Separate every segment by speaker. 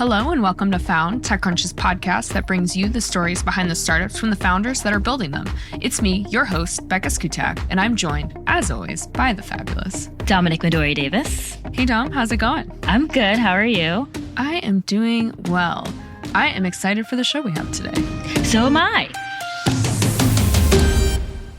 Speaker 1: Hello and welcome to Found, TechCrunch's podcast that brings you the stories behind the startups from the founders that are building them. It's me, your host, Becca Skutak, and I'm joined, as always, by the fabulous
Speaker 2: Dominic Midori Davis.
Speaker 1: Hey Dom, how's it going?
Speaker 2: I'm good. How are you?
Speaker 1: I am doing well. I am excited for the show we have today.
Speaker 2: So am I.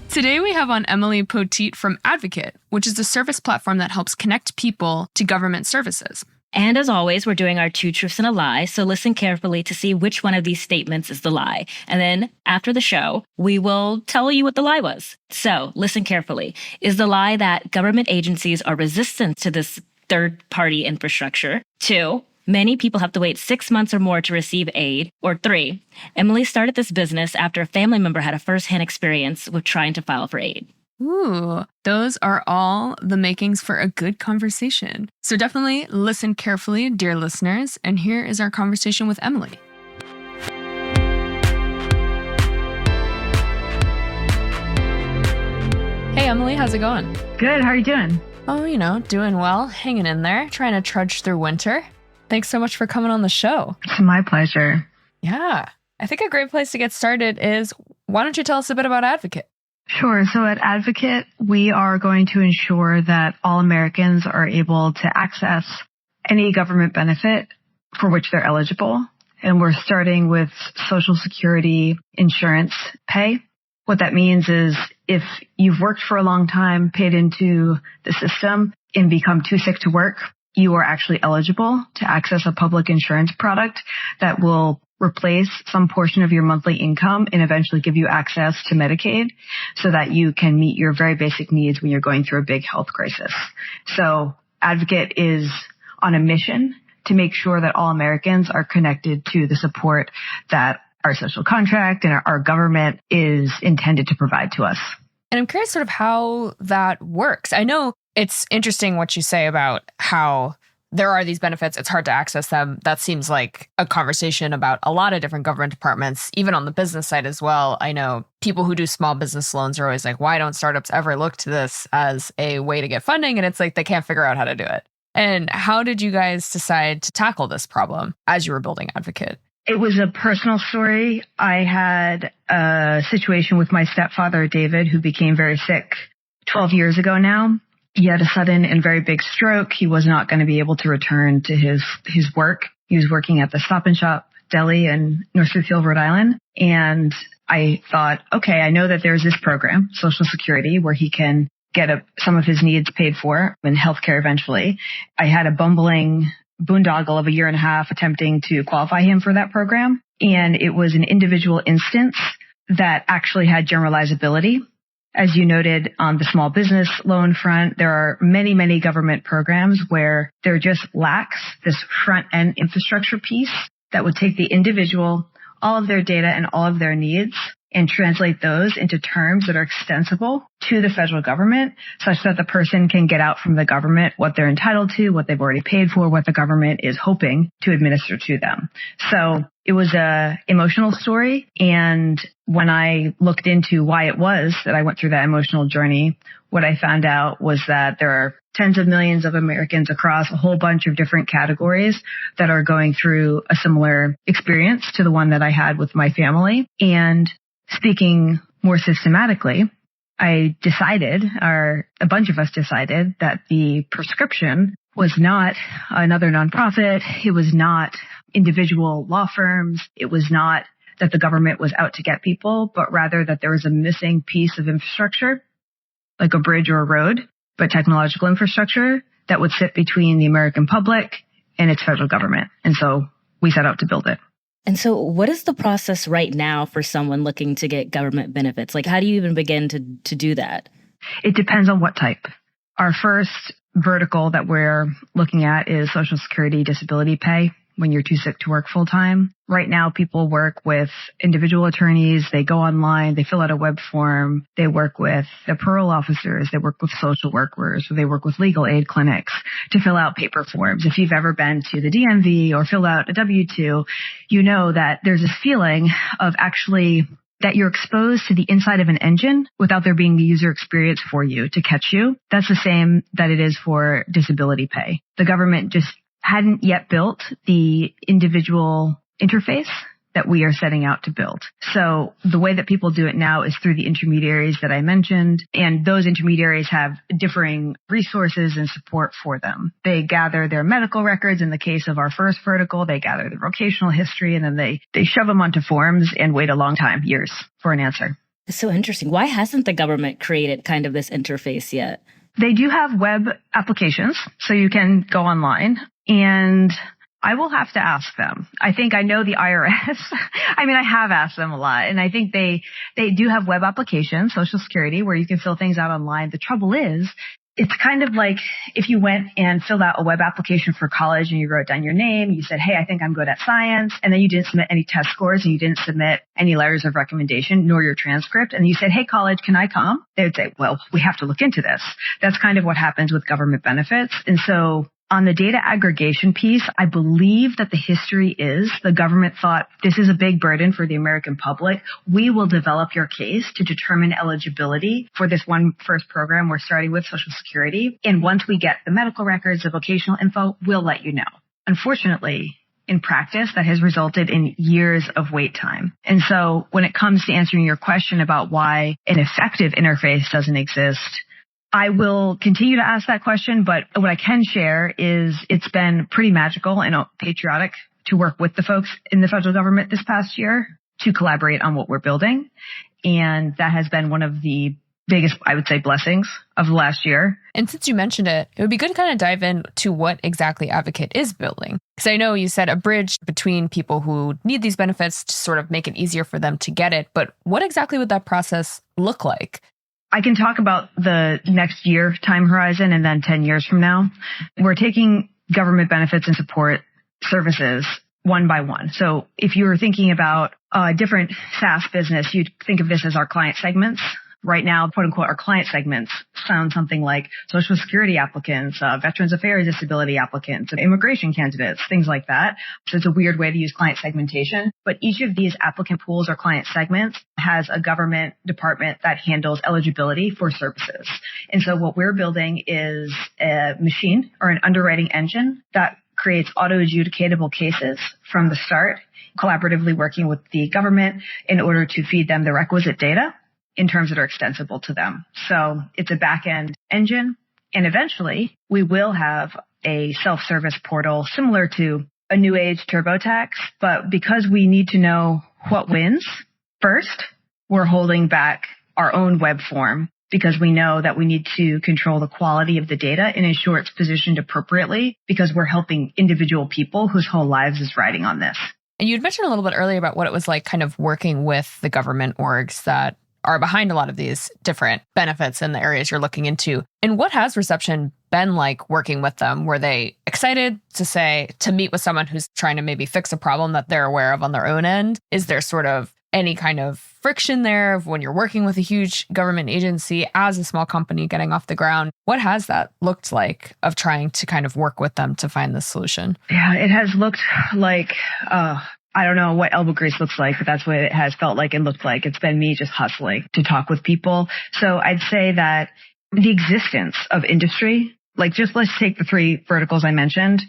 Speaker 1: Today we have on Emilie Poteat from Advocate, which is a service platform that helps connect people to government services.
Speaker 2: And as always, we're doing our two truths and a lie, so listen carefully to see which one of these statements is the lie. And then after the show, we will tell you what the lie was. So listen carefully. Is the lie that government agencies are resistant to this third-party infrastructure? 2, many people have to wait 6 months or more to receive aid. Or 3, Emilie started this business after a family member had a first-hand experience with trying to file for aid.
Speaker 1: Ooh, those are all the makings for a good conversation. So definitely listen carefully, dear listeners. And here is our conversation with Emilie. Hey, Emilie, how's it going?
Speaker 3: Good. How are you doing?
Speaker 1: Oh, doing well, hanging in there, trying to trudge through winter. Thanks so much for coming on the show.
Speaker 3: It's my pleasure.
Speaker 1: Yeah. I think a great place to get started is, why don't you tell us a bit about Advocate?
Speaker 3: Sure. So at Advocate, we are going to ensure that all Americans are able to access any government benefit for which they're eligible. And we're starting with Social Security insurance pay. What that means is if you've worked for a long time, paid into the system, and become too sick to work, you are actually eligible to access a public insurance product that will replace some portion of your monthly income and eventually give you access to Medicaid so that you can meet your very basic needs when you're going through a big health crisis. So Advocate is on a mission to make sure that all Americans are connected to the support that our social contract and our government is intended to provide to us.
Speaker 1: And I'm curious sort of how that works. I know it's interesting what you say about how there are these benefits. It's hard to access them. That seems like a conversation about a lot of different government departments, even on the business side as well. I know people who do small business loans are always like, why don't startups ever look to this as a way to get funding? And it's like they can't figure out how to do it. And how did you guys decide to tackle this problem as you were building Advocate?
Speaker 3: It was a personal story. I had a situation with my stepfather, David, who became very sick 12 years ago now. He had a sudden and very big stroke. He was not going to be able to return to his work. He was working at the Stop and Shop deli in North Smithfield, Rhode Island. And I thought, okay, I know that there's this program, Social Security, where he can get some of his needs paid for and healthcare eventually. I had a bumbling boondoggle of a year and a half attempting to qualify him for that program. And it was an individual instance that actually had generalizability. As you noted on the small business loan front, there are many, many government programs where there just lacks this front end infrastructure piece that would take the individual, all of their data and all of their needs and translate those into terms that are extensible to the federal government such that the person can get out from the government what they're entitled to, what they've already paid for, what the government is hoping to administer to them. So it was an emotional story. And when I looked into why it was that I went through that emotional journey, what I found out was that there are tens of millions of Americans across a whole bunch of different categories that are going through a similar experience to the one that I had with my family. And speaking more systematically, I decided, or a bunch of us decided, that the prescription was not another nonprofit. It was not individual law firms. It was not that the government was out to get people, but rather that there was a missing piece of infrastructure, like a bridge or a road, but technological infrastructure that would sit between the American public and its federal government. And so we set out to build it.
Speaker 2: And so what is the process right now for someone looking to get government benefits? Like, how do you even begin to do that?
Speaker 3: It depends on what type. Our first vertical that we're looking at is Social Security disability pay when you're too sick to work full time. Right now, people work with individual attorneys. They go online, they fill out a web form. They work with the parole officers. They work with social workers, or they work with legal aid clinics to fill out paper forms. If you've ever been to the DMV or filled out a W-2, you know that there's this feeling of actually that you're exposed to the inside of an engine without there being the user experience for you to catch you. That's the same that it is for disability pay. The government just hadn't yet built the individual interface that we are setting out to build. So the way that people do it now is through the intermediaries that I mentioned, and those intermediaries have differing resources and support for them. They gather their medical records. In the case of our first vertical, they gather their vocational history, and then they shove them onto forms and wait a long time, years, for an answer.
Speaker 2: It's so interesting. Why hasn't the government created kind of this interface yet?
Speaker 3: They do have web applications, so you can go online, and I will have to ask them. I think I know the IRS. I mean, I have asked them a lot, and I think they do have web applications, Social Security, where you can fill things out online. The trouble is, it's kind of like if you went and filled out a web application for college and you wrote down your name, you said, hey, I think I'm good at science, and then you didn't submit any test scores and you didn't submit any letters of recommendation nor your transcript, and you said, hey, college, can I come? They would say, well, we have to look into this. That's kind of what happens with government benefits. And so on the data aggregation piece, I believe that the history is the government thought this is a big burden for the American public. We will develop your case to determine eligibility for this one first program we're starting with, Social Security. And once we get the medical records, the vocational info, we'll let you know. Unfortunately, in practice, that has resulted in years of wait time. And so when it comes to answering your question about why an effective interface doesn't exist, I will continue to ask that question, but what I can share is it's been pretty magical and patriotic to work with the folks in the federal government this past year to collaborate on what we're building. And that has been one of the biggest, I would say, blessings of the last year.
Speaker 1: And since you mentioned it, it would be good to kind of dive into what exactly Advocate is building. Because I know you said a bridge between people who need these benefits to sort of make it easier for them to get it. But what exactly would that process look like?
Speaker 3: I can talk about the next year time horizon and then 10 years from now. We're taking government benefits and support services one by one. So if you were thinking about a different SaaS business, you'd think of this as our client segments. Right now, quote unquote, our client segments sound something like Social Security applicants, Veterans Affairs disability applicants, immigration candidates, things like that. So it's a weird way to use client segmentation. But each of these applicant pools or client segments has a government department that handles eligibility for services. And so what we're building is a machine or an underwriting engine that creates auto-adjudicatable cases from the start, collaboratively working with the government in order to feed them the requisite data in terms that are extensible to them. So it's a back-end engine. And eventually we will have a self-service portal similar to a new age TurboTax. But because we need to know what wins first, we're holding back our own web form because we know that we need to control the quality of the data and ensure it's positioned appropriately because we're helping individual people whose whole lives is riding on this.
Speaker 1: And you'd mentioned a little bit earlier about what it was like kind of working with the government orgs that are behind a lot of these different benefits in the areas you're looking into. And what has reception been like working with them? Were they excited to meet with someone who's trying to maybe fix a problem that they're aware of on their own end? Is there sort of any kind of friction there of when you're working with a huge government agency as a small company getting off the ground? What has that looked like of trying to kind of work with them to find this solution?
Speaker 3: Yeah, it has looked like, I don't know what elbow grease looks like, but that's what it has felt like and looked like. It's been me just hustling to talk with people. So I'd say that the existence of industry, like just let's take the three verticals I mentioned.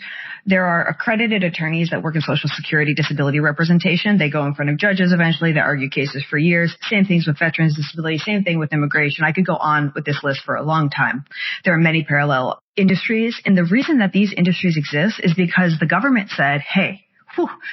Speaker 3: There are accredited attorneys that work in Social Security disability representation. They go in front of judges eventually. They argue cases for years. Same things with veterans disability. Same thing with immigration. I could go on with this list for a long time. There are many parallel industries. And the reason that these industries exist is because the government said, hey,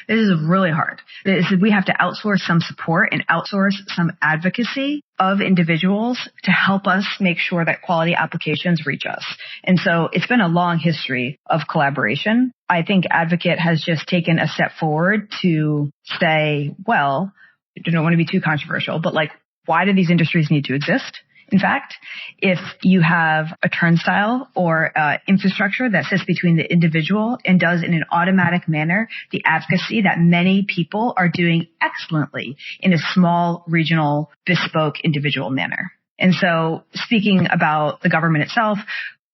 Speaker 3: this is really hard. We have to outsource some support and outsource some advocacy of individuals to help us make sure that quality applications reach us. And so it's been a long history of collaboration. I think Advocate has just taken a step forward to say, well, I don't want to be too controversial, but like, why do these industries need to exist? In fact, if you have a turnstile or infrastructure that sits between the individual and does in an automatic manner the advocacy that many people are doing excellently in a small, regional, bespoke, individual manner. And so speaking about the government itself,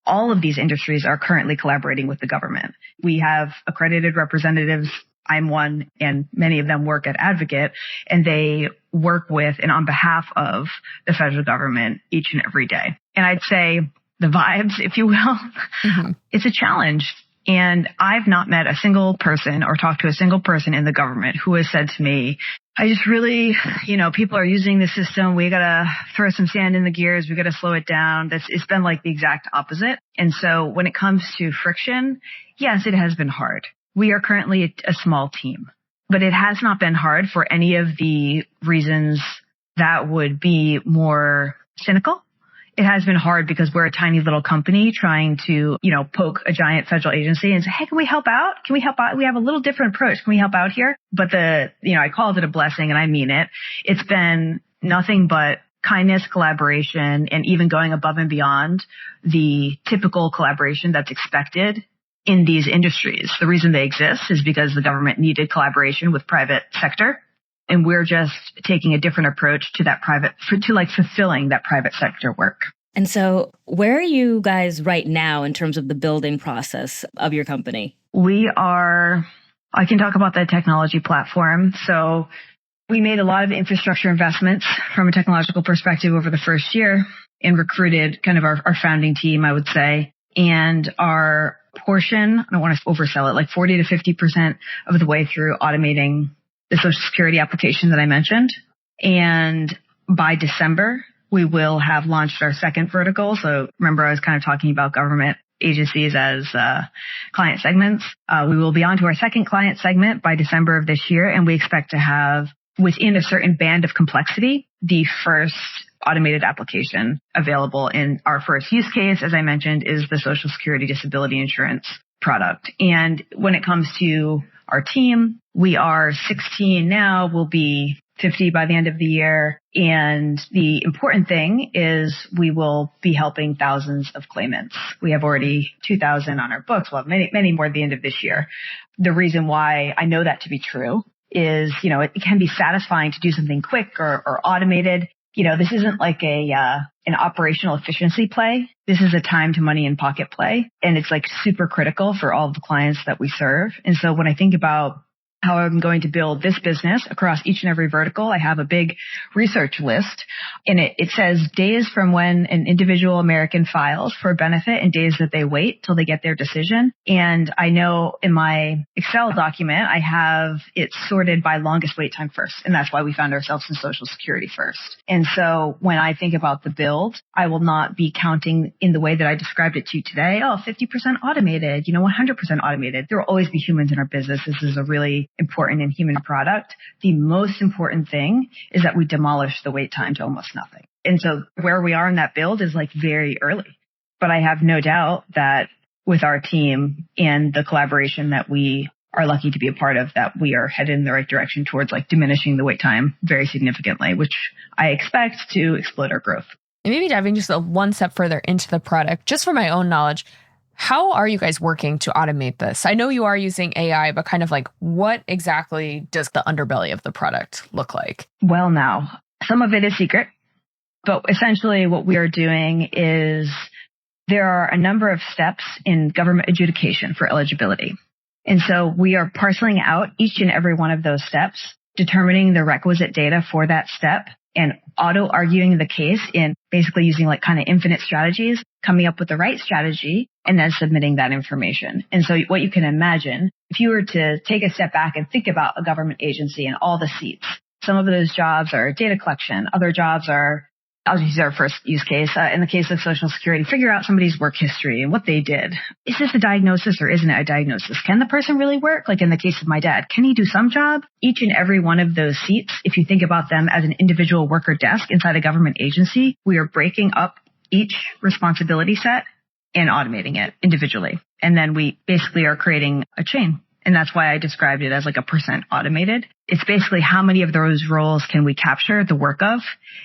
Speaker 3: all of these industries are currently collaborating with the government. We have accredited representatives. I'm one, and many of them work at Advocate, and they work with and on behalf of the federal government each and every day. And I'd say the vibes, if you will, it's a challenge And I've not met a single person or talked to a single person in the government who has said to me, I just really, people are using the system. We got to throw some sand in the gears. We got to slow it down. It's been like the exact opposite. And so when it comes to friction, yes, it has been hard. We are currently a small team, but it has not been hard for any of the reasons that would be more cynical. It has been hard because we're a tiny little company trying to, poke a giant federal agency and say, hey, can we help out? Can we help out? We have a little different approach. Can we help out here? But I called it a blessing and I mean it. It's been nothing but kindness, collaboration, and even going above and beyond the typical collaboration that's expected in these industries. The reason they exist is because the government needed collaboration with private sector. And we're just taking a different approach to that fulfilling that private sector work.
Speaker 2: And so where are you guys right now in terms of the building process of your company?
Speaker 3: I can talk about the technology platform. So we made a lot of infrastructure investments from a technological perspective over the first year and recruited kind of our founding team, I would say. And our portion, I don't want to oversell it, like 40 to 50% of the way through automating the Social Security application that I mentioned. And by December, we will have launched our second vertical. So remember, I was kind of talking about government agencies as client segments. We will be on to our second client segment by December of this year. And we expect to have, within a certain band of complexity, the first automated application available. In our first use case, as I mentioned, is the Social Security disability insurance product. And when it comes to our team, we are 16 now, we'll be 50 by the end of the year. And the important thing is we will be helping thousands of claimants. We have already 2,000 on our books. We'll have many, many more at the end of this year. The reason why I know that to be true is, it can be satisfying to do something quick or automated. This isn't like an operational efficiency play. This is a time to money in pocket play. And it's like super critical for all of the clients that we serve. And so when I think about how I'm going to build this business across each and every vertical, I have a big research list, and it says days from when an individual American files for a benefit and days that they wait till they get their decision. And I know in my Excel document, I have it sorted by longest wait time first. And that's why we found ourselves in Social Security first. And so when I think about the build, I will not be counting in the way that I described it to you today. 50% automated, 100% automated. There will always be humans in our business. This is a really important and human product. The most important thing is that we demolish the wait time to almost nothing. And so where we are in that build is like very early. But I have no doubt that with our team and the collaboration that we are lucky to be a part of, that we are headed in the right direction towards like diminishing the wait time very significantly, which I expect to explode our growth.
Speaker 1: And maybe diving just one step further into the product, just for my own knowledge, how are you guys working to automate this? I know you are using AI, but kind of like what exactly does the underbelly of the product look like?
Speaker 3: Well, now, some of it is secret, but essentially what we are doing is there are a number of steps in government adjudication for eligibility. And so we are parceling out each and every one of those steps, determining the requisite data for that step, and auto-arguing the case in basically using like kind of infinite strategies, coming up with the right strategy, and then submitting that information. And so what you can imagine, if you were to take a step back and think about a government agency and all the seats, some of those jobs are data collection, other jobs are, I'll use our first use case. In the case of Social Security, figure out somebody's work history and what they did. Is this a diagnosis or isn't it a diagnosis? Can the person really work? Like in the case of my dad, can he do some job? Each and every one of those seats, if you think about them as an individual worker desk inside a government agency, we are breaking up each responsibility set and automating it individually. And then we basically are creating a chain. And that's why I described it as like a percent automated. It's basically how many of those roles can we capture the work of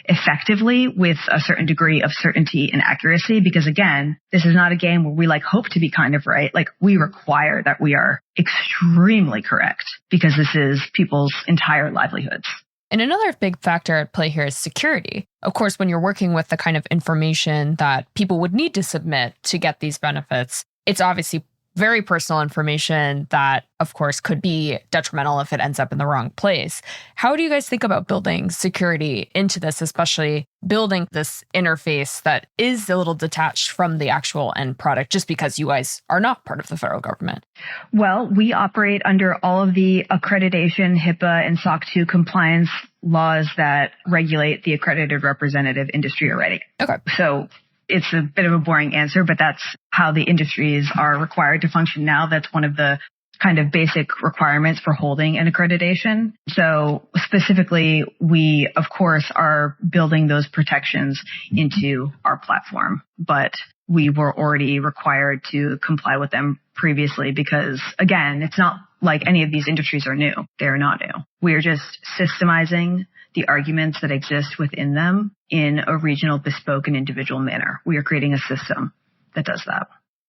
Speaker 3: effectively with a certain degree of certainty and accuracy? Because again, this is not a game where we like hope to be kind of right. Like we require that we are extremely correct because this is people's entire livelihoods.
Speaker 1: And another big factor at play here is security. Of course, when you're working with the kind of information that people would need to submit to get these benefits, it's obviously very personal information that, of course, could be detrimental if it ends up in the wrong place. How do you guys think about building security into this, especially building this interface that is a little detached from the actual end product, just because you guys are not part of the federal government?
Speaker 3: Well, we operate under all of the accreditation, HIPAA, and SOC 2 compliance laws that regulate the accredited representative industry already.
Speaker 1: Okay.
Speaker 3: So it's a bit of a boring answer, but that's how the industries are required to function now. That's one of the kind of basic requirements for holding an accreditation. So specifically, we, of course, are building those protections into our platform, but we were already required to comply with them previously because, again, it's not like any of these industries are new. They are not new. We are just systemizing the arguments that exist within them in a regional, bespoke, and individual manner. We are creating a system that does that.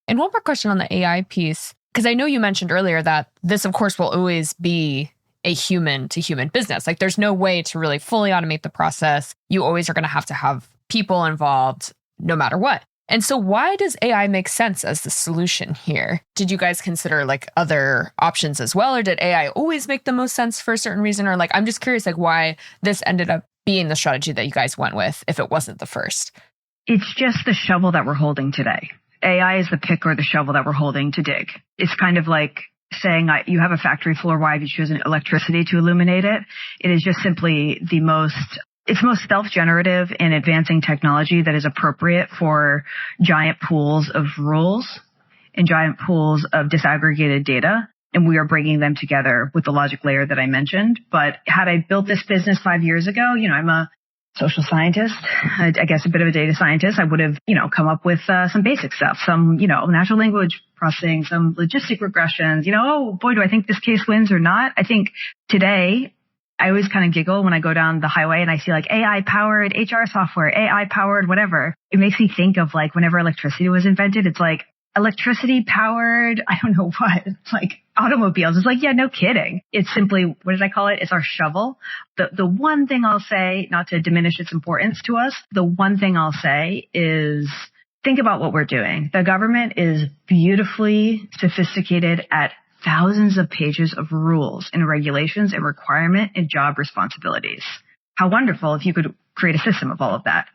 Speaker 1: And one more question on the AI piece, because I know you mentioned earlier that this, of course, will always be a human-to-human business. Like, there's no way to really fully automate the process. You always are going to have people involved no matter what. And so why does AI make sense as the solution here? Did you guys consider like other options as well? Or did AI always make the most sense for a certain reason? Or like, I'm just curious, like why this ended up being the strategy that you guys went with if it wasn't the first?
Speaker 3: It's just the shovel that we're holding today. AI is the pick or the shovel that we're holding to dig. It's kind of like saying you have a factory floor. Why have you chosen electricity to illuminate it? It is just simply it's most self-generative and advancing technology that is appropriate for giant pools of rules and giant pools of disaggregated data. And we are bringing them together with the logic layer that I mentioned. But had I built this business 5 years ago, I'm a social scientist, I guess a bit of a data scientist, I would have, come up with some basic stuff, some, natural language processing, some logistic regressions, oh boy, do I think this case wins or not? I think today, I always kind of giggle when I go down the highway and I see like AI powered HR software, AI powered whatever. It makes me think of like whenever electricity was invented, it's like electricity powered, I don't know what, it's like automobiles. It's like, yeah, no kidding. It's simply, what did I call it? It's our shovel. The one thing I'll say, not to diminish its importance to us, the one thing I'll say is think about what we're doing. The government is beautifully sophisticated at thousands of pages of rules and regulations and requirement and job responsibilities. How wonderful if you could create a system of all of that,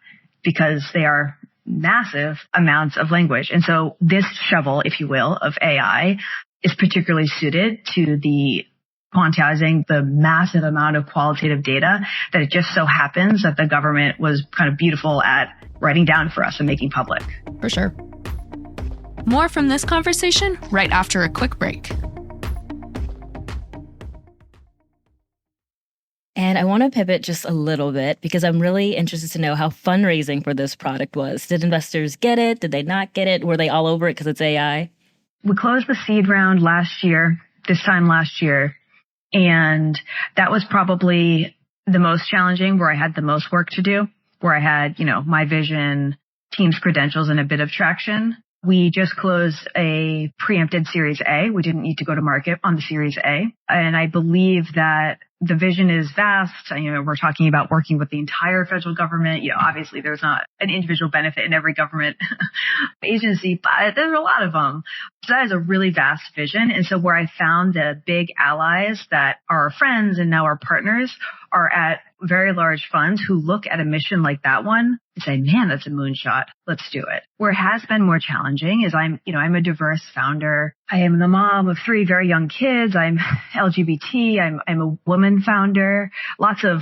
Speaker 3: because they are massive amounts of language. And so this shovel, if you will, of AI is particularly suited to the quantizing the massive amount of qualitative data that it just so happens that the government was kind of beautiful at writing down for us and making public.
Speaker 1: For sure. More from this conversation right after a quick break.
Speaker 2: And I want to pivot just a little bit because I'm really interested to know how fundraising for this product was. Did investors get it? Did they not get it? Were they all over it because it's AI?
Speaker 3: We closed the seed round this time last year. And that was probably the most challenging, where I had the most work to do, where I had, my vision, team's credentials, and a bit of traction. We just closed a preempted Series A. We didn't need to go to market on the Series A. And I believe that the vision is vast. We're talking about working with the entire federal government. Obviously there's not an individual benefit in every government agency, but there's a lot of them. So that is a really vast vision. And so where I found the big allies that are our friends and now our partners are at very large funds who look at a mission like that one and say, man, that's a moonshot. Let's do it. Where it has been more challenging is I'm a diverse founder. I am the mom of 3 very young kids. I'm LGBT. I'm a woman founder. Lots of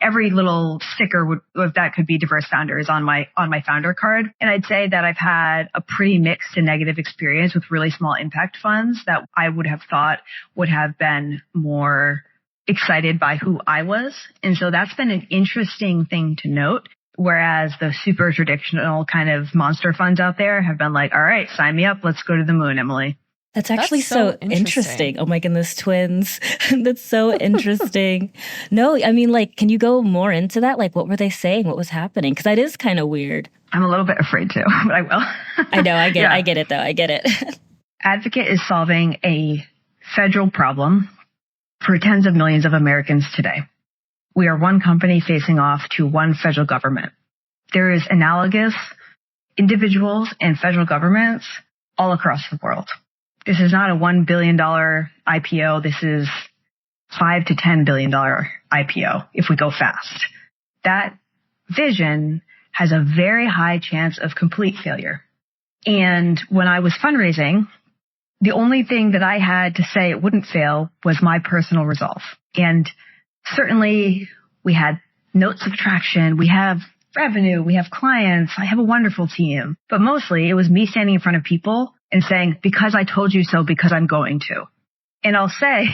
Speaker 3: every little sticker that could be diverse founders on my founder card. And I'd say that I've had a pretty mixed and negative experience with really small impact funds that I would have thought would have been more excited by who I was. And so that's been an interesting thing to note. Whereas the super traditional kind of monster funds out there have been like, all right, sign me up. Let's go to the moon, Emily.
Speaker 2: That's actually so interesting. Oh my goodness, twins. That's so interesting. No, I mean, can you go more into that? What were they saying? What was happening? Because that is kind of weird.
Speaker 3: I'm a little bit afraid to, but I will.
Speaker 2: I know. I get it, though. I get it.
Speaker 3: Advocate is solving a federal problem for tens of millions of Americans today. We are one company facing off to one federal government. There is analogous individuals and federal governments all across the world. This is not a $1 billion IPO. This is $5 to $10 billion IPO if we go fast. That vision has a very high chance of complete failure. And when I was fundraising, the only thing that I had to say it wouldn't fail was my personal resolve. And certainly we had notes of traction. We have revenue. We have clients. I have a wonderful team. But mostly it was me standing in front of people and saying, because I told you so, because I'm going to. And I'll say,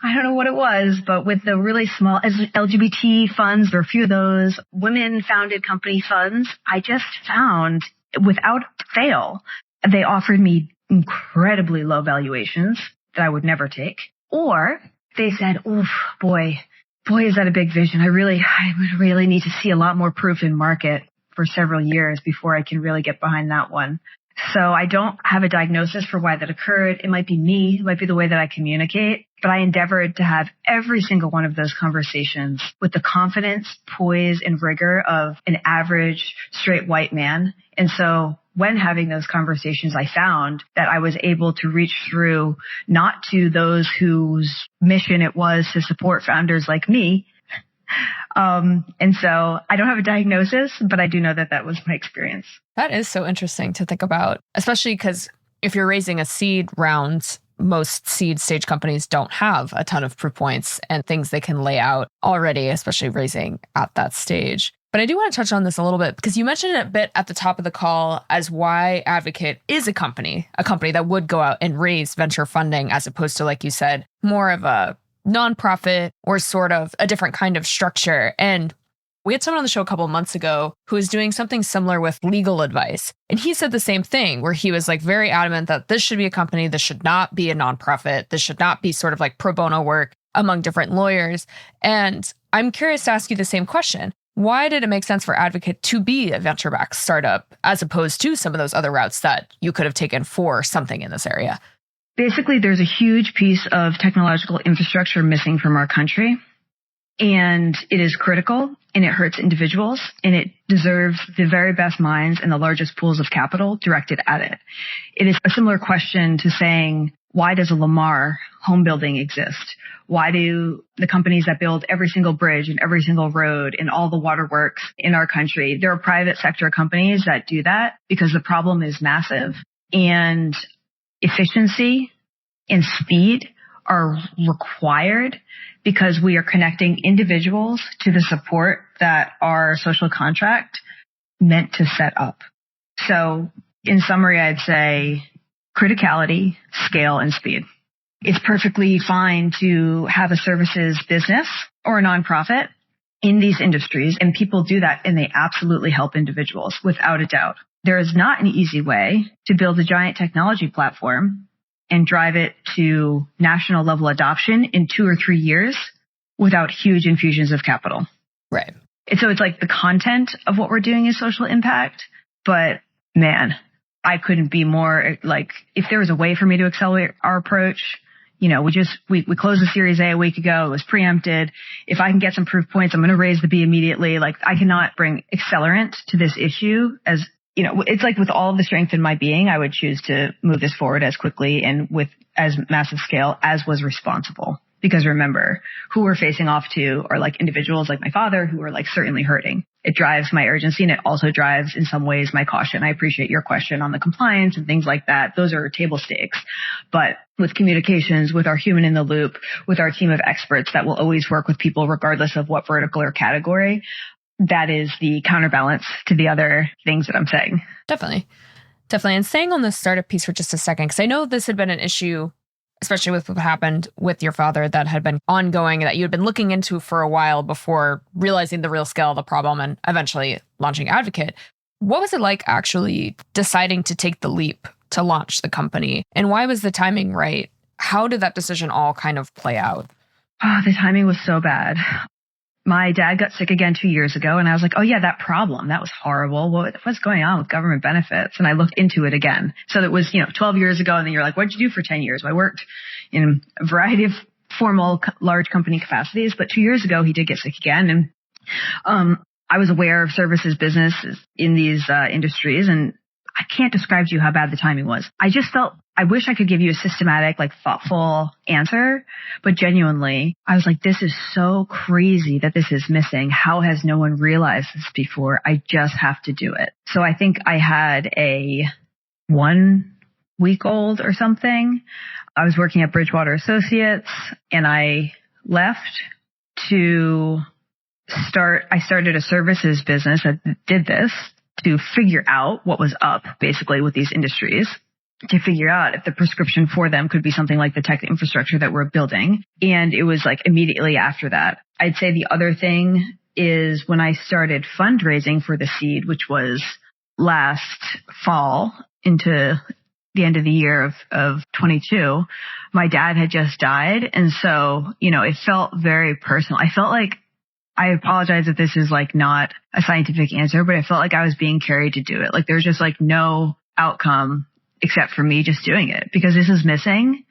Speaker 3: I don't know what it was, but with the really small LGBT funds, there are a few of those women-founded company funds, I just found without fail, they offered me incredibly low valuations that I would never take. Or they said, oof, boy, is that a big vision. I would really need to see a lot more proof in market for several years before I can really get behind that one. So I don't have a diagnosis for why that occurred. It might be me. It might be the way that I communicate. But I endeavored to have every single one of those conversations with the confidence, poise, and rigor of an average straight white man. And so when having those conversations, I found that I was able to reach through not to those whose mission it was to support founders like me. And so I don't have a diagnosis, but I do know that that was my experience.
Speaker 1: That is so interesting to think about, especially because if you're raising a seed round, most seed stage companies don't have a ton of proof points and things they can lay out already, especially raising at that stage. But I do want to touch on this a little bit because you mentioned it a bit at the top of the call as why Advocate is a company that would go out and raise venture funding as opposed to, like you said, more of a nonprofit or sort of a different kind of structure. And we had someone on the show a couple of months ago who was doing something similar with legal advice. And he said the same thing where he was like very adamant that this should be a company, this should not be a nonprofit, this should not be sort of like pro bono work among different lawyers. And I'm curious to ask you the same question. Why did it make sense for Advocate to be a venture-backed startup as opposed to some of those other routes that you could have taken for something in this area?
Speaker 3: Basically, there's a huge piece of technological infrastructure missing from our country, and it is critical, and it hurts individuals, and it deserves the very best minds and the largest pools of capital directed at it. It is a similar question to saying, why does a Lamar home building exist? Why do the companies that build every single bridge and every single road and all the waterworks in our country, there are private sector companies that do that because the problem is massive, and efficiency and speed are required because we are connecting individuals to the support that our social contract meant to set up. So in summary, I'd say criticality, scale, and speed. It's perfectly fine to have a services business or a nonprofit in these industries, and people do that, and they absolutely help individuals without a doubt. There is not an easy way to build a giant technology platform and drive it to national level adoption in 2 or 3 years without huge infusions of capital.
Speaker 1: Right.
Speaker 3: And so it's like the content of what we're doing is social impact, but man, I couldn't be more like, if there was a way for me to accelerate our approach, you know, we closed the Series A week ago. It was preempted. If I can get some proof points, I'm going to raise the B immediately. Like, I cannot bring accelerant to this issue as, you know, it's like with all of the strength in my being, I would choose to move this forward as quickly and with as massive scale as was responsible. Because remember, who we're facing off to are like individuals like my father who are like certainly hurting. It drives my urgency, and it also drives in some ways my caution. I appreciate your question on the compliance and things like that. Those are table stakes. But with communications, with our human in the loop, with our team of experts that will always work with people regardless of what vertical or category, that is the counterbalance to the other things that I'm saying.
Speaker 1: Definitely. And staying on the startup piece for just a second, because I know this had been an issue, especially with what happened with your father, that had been ongoing, that you had been looking into for a while before realizing the real scale of the problem and eventually launching Advocate. What was it like actually deciding to take the leap to launch the company? And why was the timing right? How did that decision all kind of play out?
Speaker 3: Oh, the timing was so bad. My dad got sick again 2 years ago, and I was like, oh yeah, that problem, that was horrible. What's going on with government benefits? And I looked into it again. So it was, 12 years ago, and then you're like, what did you do for 10 years? Well, I worked in a variety of formal large company capacities, but 2 years ago, he did get sick again. And I was aware of services businesses in these industries, and I can't describe to you how bad the timing was. I just felt I wish I could give you a systematic, like thoughtful answer, but genuinely, I was like, this is so crazy that this is missing. How has no one realized this before? I just have to do it. So I think I had a 1 week old or something. I was working at Bridgewater Associates and I left to I started a services business that did this to figure out what was up basically with these industries, to figure out if the prescription for them could be something like the tech infrastructure that we're building. And it was like immediately after that. I'd say the other thing is when I started fundraising for the seed, which was last fall into the end of the year of 22, my dad had just died. And so, it felt very personal. I felt like, I apologize if this is like not a scientific answer, but I felt like I was being carried to do it. Like there's just like no outcome except for me just doing it because this is missing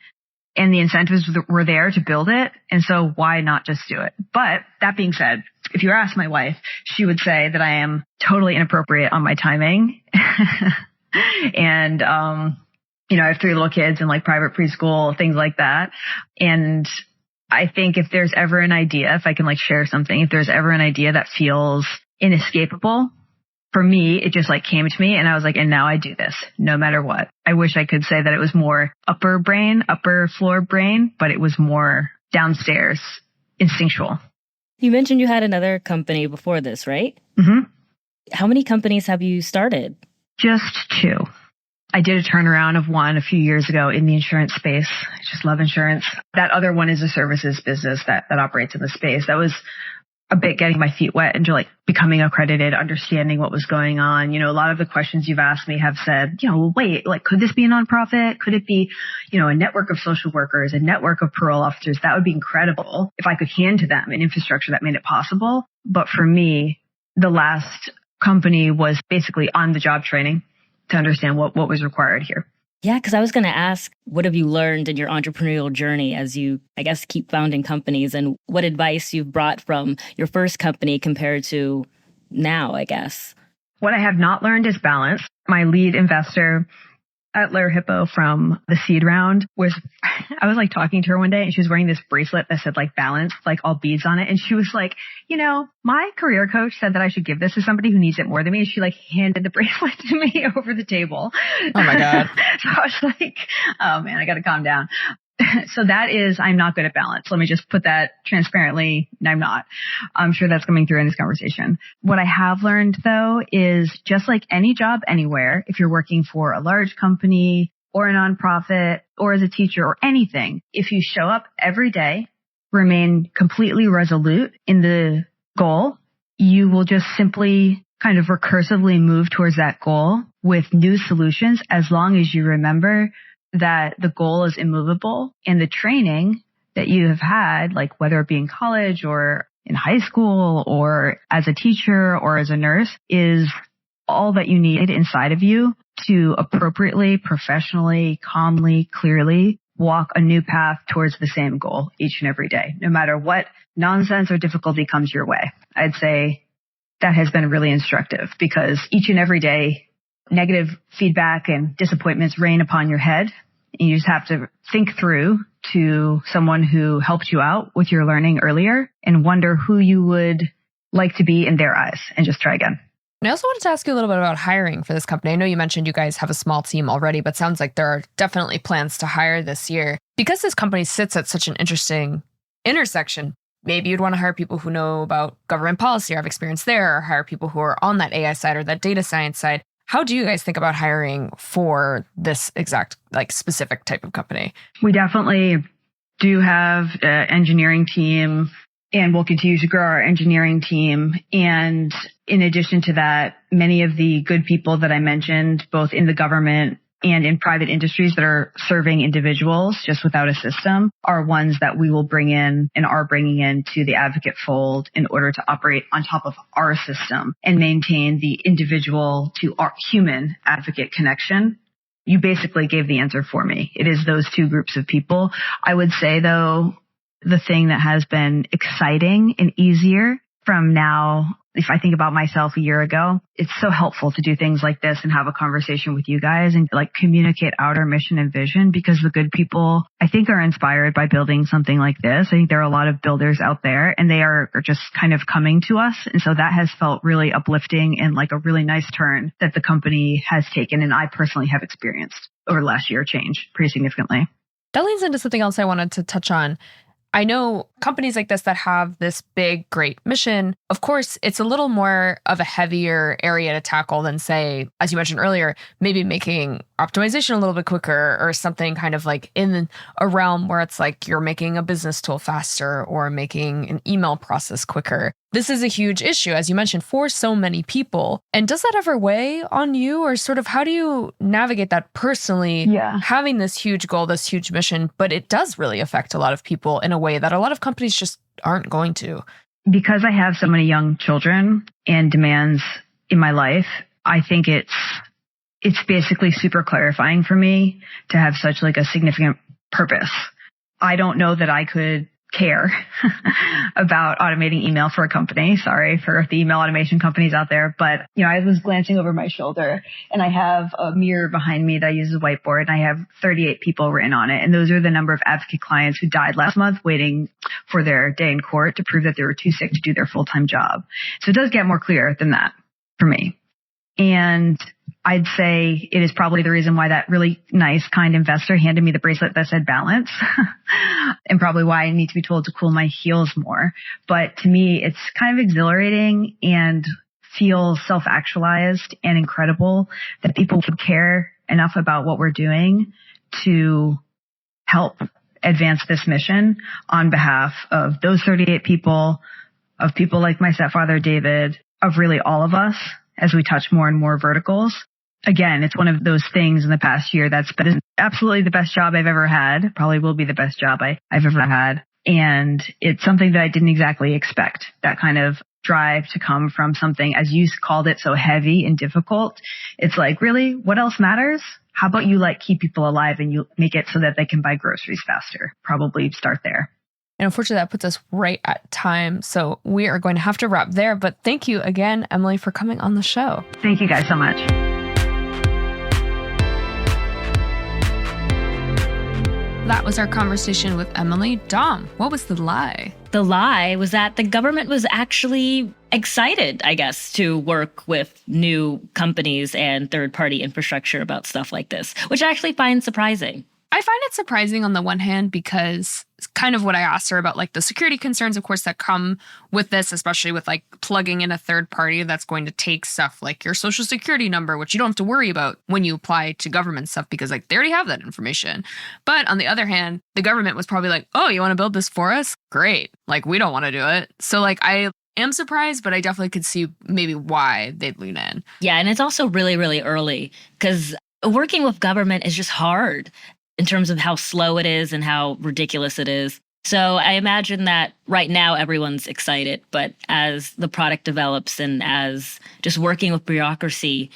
Speaker 3: and the incentives were there to build it. And so why not just do it? But that being said, if you ask my wife, she would say that I am totally inappropriate on my timing. And, I have 3 little kids in like private preschool, things like that. And I think if there's ever an idea, if I can like share something, if there's ever an idea that feels inescapable, for me, it just like came to me and I was like, and now I do this no matter what. I wish I could say that it was more upper floor brain, but it was more downstairs, instinctual.
Speaker 2: You mentioned you had another company before this, right?
Speaker 3: Mm-hmm.
Speaker 2: How many companies have you started?
Speaker 3: Just 2. I did a turnaround of one a few years ago in the insurance space. I just love insurance. That other one is a services business that operates in the space. That was a bit getting my feet wet into like becoming accredited, understanding what was going on. A lot of the questions you've asked me have said, wait, like, could this be a nonprofit? Could it be, a network of social workers, a network of parole officers? That would be incredible if I could hand to them an infrastructure that made it possible. But for me, the last company was basically on the job training to understand what was required here.
Speaker 2: Yeah, because I was going to ask, what have you learned in your entrepreneurial journey as you, I guess, keep founding companies, and what advice you've brought from your first company compared to now, I guess?
Speaker 3: What I have not learned is balance. My lead investor at Lair Hippo from the seed round I was like talking to her one day and she was wearing this bracelet that said like balance, like all beads on it. And she was like, my career coach said that I should give this to somebody who needs it more than me. And she like handed the bracelet to me over the table.
Speaker 1: Oh my God.
Speaker 3: So I was like, oh man, I got to calm down. So that is, I'm not good at balance. Let me just put that transparently. I'm not. I'm sure that's coming through in this conversation. What I have learned though is just like any job anywhere, if you're working for a large company or a nonprofit or as a teacher or anything, if you show up every day, remain completely resolute in the goal, you will just simply kind of recursively move towards that goal with new solutions as long as you remember that the goal is immovable and the training that you have had, like whether it be in college or in high school or as a teacher or as a nurse, is all that you need inside of you to appropriately, professionally, calmly, clearly walk a new path towards the same goal each and every day, no matter what nonsense or difficulty comes your way. I'd say that has been really instructive because each and every day, negative feedback and disappointments rain upon your head. And you just have to think through to someone who helped you out with your learning earlier and wonder who you would like to be in their eyes and just try again.
Speaker 1: And I also wanted to ask you a little bit about hiring for this company. I know you mentioned you guys have a small team already, but sounds like there are definitely plans to hire this year. Because this company sits at such an interesting intersection, maybe you'd want to hire people who know about government policy or have experience there, or hire people who are on that AI side or that data science side. How do you guys think about hiring for this exact, like, specific type of company?
Speaker 3: We definitely do have an engineering team, and we'll continue to grow our engineering team. And in addition to that, many of the good people that I mentioned, both in the government and in private industries that are serving individuals just without a system, are ones that we will bring in and are bringing in to the advocate fold in order to operate on top of our system and maintain the individual to our human advocate connection. You basically gave the answer for me. It is those 2 groups of people. I would say, though, the thing that has been exciting and easier from now if I think about myself a year ago, it's so helpful to do things like this and have a conversation with you guys and like communicate out our mission and vision, because the good people, I think, are inspired by building something like this. I think there are a lot of builders out there and they are just kind of coming to us. And so that has felt really uplifting and like a really nice turn that the company has taken. And I personally have experienced over the last year change pretty significantly.
Speaker 1: That leads into something else I wanted to touch on. I know companies like this that have this big, great mission, of course, it's a little more of a heavier area to tackle than, say, as you mentioned earlier, maybe making optimization a little bit quicker or something kind of like in a realm where it's like you're making a business tool faster or making an email process quicker. This is a huge issue, as you mentioned, for so many people. And does that ever weigh on you, or sort of how do you navigate that personally, having this huge goal, this huge mission, but it does really affect a lot of people in a way that a lot of companies just aren't going to?
Speaker 3: Because I have so many young children and demands in my life, I think it's basically super clarifying for me to have such like a significant purpose. I don't know that I could care about automating email for a company. Sorry for the email automation companies out there. But, I was glancing over my shoulder and I have a mirror behind me that I use as a whiteboard, and I have 38 people written on it. And those are the number of advocate clients who died last month waiting for their day in court to prove that they were too sick to do their full-time job. So it does get more clear than that for me. And I'd say it is probably the reason why that really nice, kind investor handed me the bracelet that said balance and probably why I need to be told to cool my heels more. But to me, it's kind of exhilarating and feels self-actualized and incredible that people would care enough about what we're doing to help advance this mission on behalf of those 38 people, of people like my stepfather, David, of really all of us as we touch more and more verticals. Again, it's one of those things in the past year that's been absolutely the best job I've ever had. Probably will be the best job I've ever had. And it's something that I didn't exactly expect, that kind of drive to come from something, as you called it, so heavy and difficult. It's like, really, what else matters? How about you like keep people alive and you make it so that they can buy groceries faster? Probably start there.
Speaker 1: And unfortunately, that puts us right at time. So we are going to have to wrap there. But thank you again, Emilie, for coming on the show.
Speaker 3: Thank you guys so much.
Speaker 1: That was our conversation with Emilie. Dom, what was the lie?
Speaker 2: The lie was that the government was actually excited, I guess, to work with new companies and third-party infrastructure about stuff like this, which I actually find surprising.
Speaker 1: I find it surprising on the one hand because it's kind of what I asked her about, like the security concerns, of course, that come with this, especially with like plugging in a third party that's going to take stuff like your social security number, which you don't have to worry about when you apply to government stuff because like they already have that information. But on the other hand, the government was probably like, oh, you want to build this for us? Great. Like, we don't want to do it. So like I am surprised, but I definitely could see maybe why they'd lean in.
Speaker 2: Yeah. And it's also really, really early because working with government is just hard in terms of how slow it is and how ridiculous it is. So I imagine that right now everyone's excited, but as the product develops and as just working with bureaucracy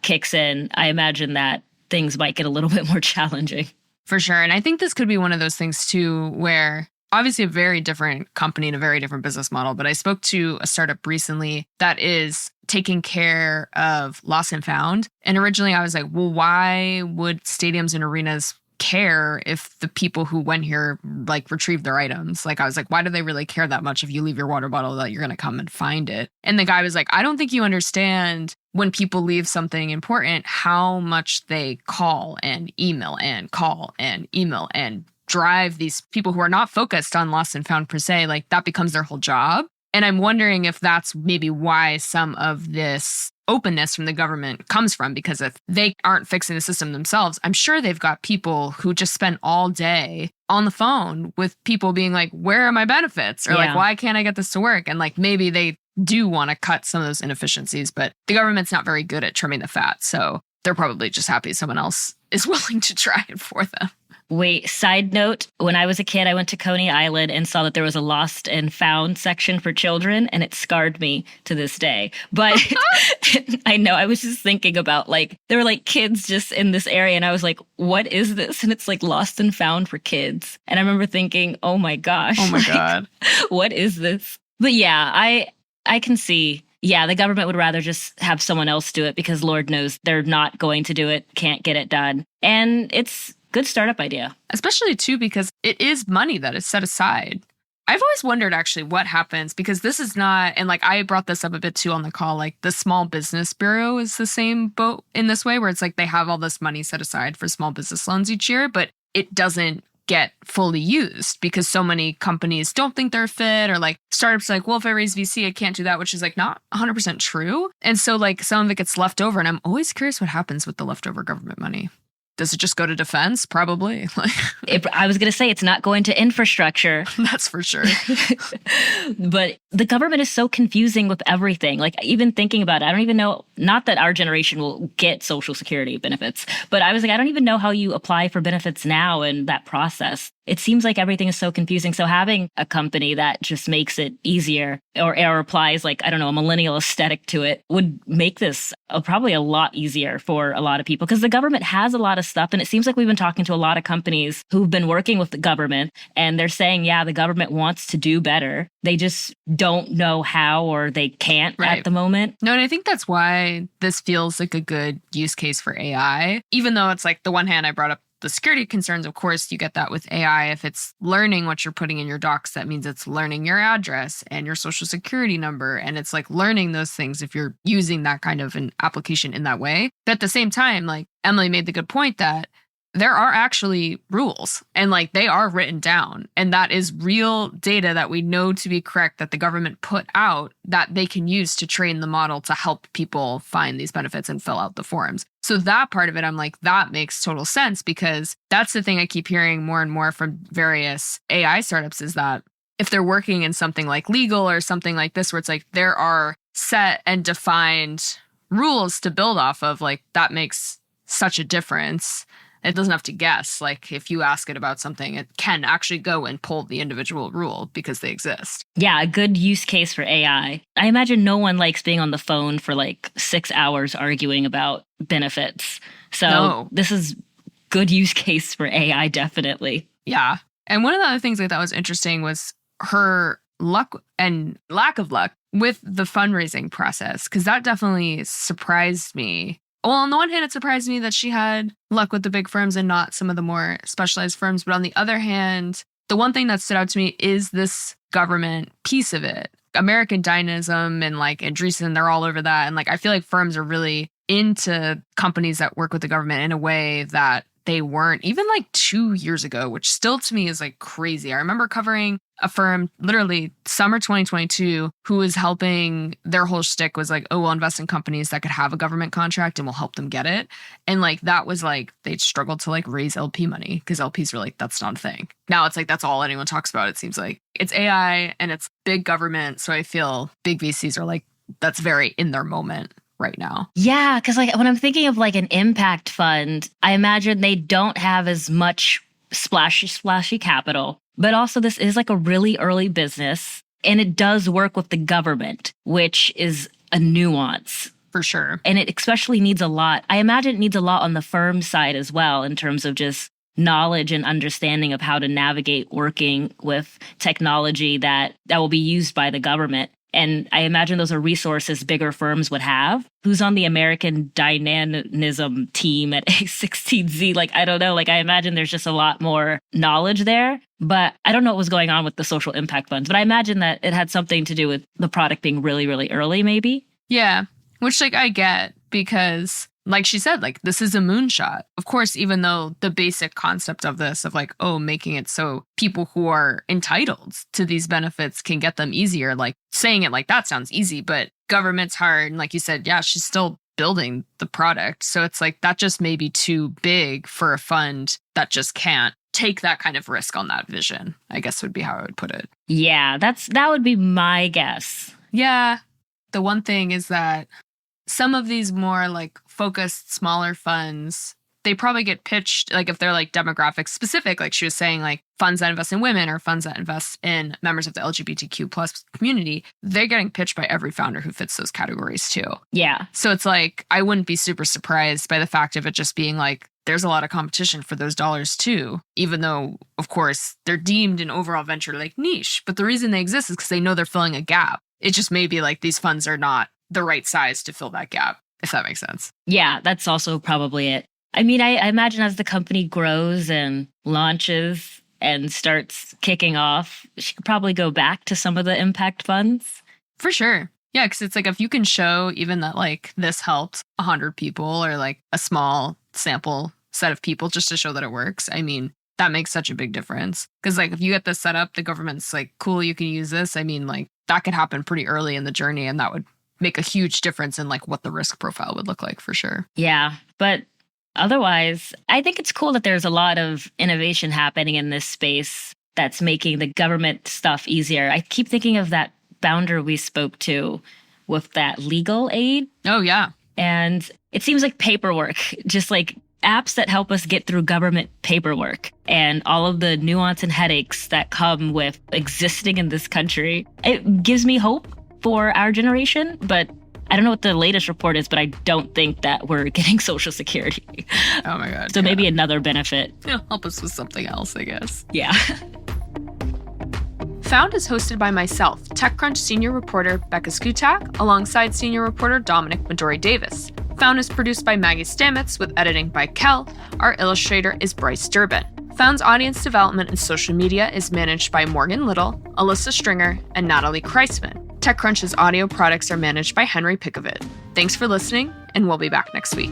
Speaker 2: kicks in, I imagine that things might get a little bit more challenging.
Speaker 1: For sure. And I think this could be one of those things too, where obviously a very different company and a very different business model, but I spoke to a startup recently that is taking care of lost and found. And originally I was like, well, why would stadiums and arenas care if the people who went here like retrieve their items? Like, I was like, why do they really care that much if you leave your water bottle that you're going to come and find it? And the guy was like, I don't think you understand when people leave something important, how much they call and email and call and email and drive these people who are not focused on lost and found per se. Like, that becomes their whole job. And I'm wondering if that's maybe why some of this openness from the government comes from, because if they aren't fixing the system themselves, I'm sure they've got people who just spend all day on the phone with people being like, where are my benefits? Or like, why can't I get this to work? And like, maybe they do want to cut some of those inefficiencies, but the government's not very good at trimming the fat. So they're probably just happy someone else is willing to try it for them.
Speaker 2: Wait, side note, when I was a kid, I went to Coney Island and saw that there was a lost and found section for children, and it scarred me to this day. But I know, I was just thinking about like, there were like kids just in this area, and I was like, what is this? And it's like lost and found for kids. And I remember thinking, oh my gosh.
Speaker 1: Oh my God.
Speaker 2: What is this? But yeah, I can see. Yeah, the government would rather just have someone else do it because Lord knows they're not going to do it, can't get it done. And it's good startup idea.
Speaker 1: Especially too, because it is money that is set aside. I've always wondered actually what happens, because this is not, and like I brought this up a bit too on the call, like the Small Business Bureau is the same boat in this way, where it's like they have all this money set aside for small business loans each year, but it doesn't get fully used because so many companies don't think they're fit, or like startups are like, well, if I raise VC, I can't do that, which is like not 100% true. And so like some of it gets left over, and I'm always curious what happens with the leftover government money. Does it just go to defense? Probably.
Speaker 2: I was going to say it's not going to infrastructure.
Speaker 1: That's for sure.
Speaker 2: But the government is so confusing with everything. Like even thinking about it, I don't even know, not that our generation will get Social Security benefits, but I was like, I don't even know how you apply for benefits now and that process. It seems like everything is so confusing. So having a company that just makes it easier or applies like, I don't know, a millennial aesthetic to it would make this probably a lot easier for a lot of people, because the government has a lot of stuff. And it seems like we've been talking to a lot of companies who've been working with the government, and they're saying, yeah, the government wants to do better. They just don't know how, or they can't at the moment.
Speaker 1: No, and I think that's why this feels like a good use case for AI, even though it's like the one hand I brought up the security concerns. Of course, you get that with AI. If it's learning what you're putting in your docs, that means it's learning your address and your social security number. And it's like learning those things if you're using that kind of an application in that way. But at the same time, like Emilie made the good point that there are actually rules, and like they are written down, and that is real data that we know to be correct, that the government put out, that they can use to train the model to help people find these benefits and fill out the forms. So that part of it, I'm like, that makes total sense, because that's the thing I keep hearing more and more from various AI startups, is that if they're working in something like legal or something like this, where it's like there are set and defined rules to build off of, like that makes such a difference. It doesn't have to guess. Like if you ask it about something, it can actually go and pull the individual rule because they exist.
Speaker 2: Yeah, a good use case for AI. I imagine no one likes being on the phone for like 6 hours arguing about benefits. So This is good use case for AI, definitely.
Speaker 1: Yeah. And one of the other things I thought was interesting was her luck and lack of luck with the fundraising process, because that definitely surprised me. Well, on the one hand, it surprised me that she had luck with the big firms and not some of the more specialized firms. But on the other hand, the one thing that stood out to me is this government piece of it. American dynamism and like Andreessen, they're all over that. And like, I feel like firms are really into companies that work with the government in a way that they weren't even like 2 years ago, which still to me is like crazy. I remember covering a firm literally summer 2022 who was helping, their whole shtick was like, oh, we'll invest in companies that could have a government contract and we'll help them get it. And like, that was like, they struggled to like raise LP money because LPs were like, that's not a thing. Now it's like, that's all anyone talks about. It seems like it's AI and it's big government. So I feel big VCs are like, that's very in their moment right now.
Speaker 2: Yeah, because like when I'm thinking of like an impact fund, I imagine they don't have as much splashy capital, but also this is like a really early business, and it does work with the government, which is a nuance.
Speaker 1: For sure.
Speaker 2: And it especially needs a lot. I imagine it needs a lot on the firm side as well, in terms of just knowledge and understanding of how to navigate working with technology that will be used by the government. And I imagine those are resources bigger firms would have. Who's on the American dynamism team at A16Z? Like, I don't know. Like, I imagine there's just a lot more knowledge there. But I don't know what was going on with the social impact funds. But I imagine that it had something to do with the product being really, really early, maybe.
Speaker 1: Yeah, which like I get, because like she said, like this is a moonshot. Of course, even though the basic concept of this, of like, oh, making it so people who are entitled to these benefits can get them easier, like saying it like that sounds easy, but government's hard. And like you said, yeah, she's still building the product. So it's like that just may be too big for a fund that just can't take that kind of risk on that vision, I guess would be how I would put it.
Speaker 2: Yeah, that would be my guess.
Speaker 1: Yeah. The one thing is that some of these more like focused smaller funds, they probably get pitched, like if they're like demographic specific, like she was saying, like funds that invest in women or funds that invest in members of the LGBTQ plus community, they're getting pitched by every founder who fits those categories too.
Speaker 2: Yeah.
Speaker 1: So it's like, I wouldn't be super surprised by the fact of it just being like, there's a lot of competition for those dollars too, even though, of course, they're deemed an overall venture like niche. But the reason they exist is because they know they're filling a gap. It just may be like these funds are not the right size to fill that gap, if that makes sense.
Speaker 2: Yeah, that's also probably it. I mean, I imagine as the company grows and launches and starts kicking off, she could probably go back to some of the impact funds.
Speaker 1: For sure. Yeah, because it's like if you can show even that like this helps 100 people or like a small sample set of people just to show that it works, I mean, that makes such a big difference. Because like if you get this set up, the government's like, cool, you can use this. I mean, like that could happen pretty early in the journey and that would make a huge difference in like what the risk profile would look like for sure.
Speaker 2: Yeah, but otherwise, I think it's cool that there's a lot of innovation happening in this space that's making the government stuff easier. I keep thinking of that founder we spoke to with that legal aid.
Speaker 1: Oh, yeah.
Speaker 2: And it seems like paperwork, just like apps that help us get through government paperwork and all of the nuance and headaches that come with existing in this country. It gives me hope for our generation, but I don't know what the latest report is, but I don't think that we're getting Social Security.
Speaker 1: Oh my God.
Speaker 2: So maybe another benefit.
Speaker 1: It'll help us with something else, I guess.
Speaker 2: Yeah.
Speaker 1: Found is hosted by myself, TechCrunch senior reporter Becca Skutak, alongside senior reporter Dominic Midori-Davis. Found is produced by Maggie Stamets with editing by Kel. Our illustrator is Bryce Durbin. Found's audience development and social media is managed by Morgan Little, Alyssa Stringer, and Natalie Kreisman. TechCrunch's audio products are managed by Henry Pickavid. Thanks for listening, and we'll be back next week.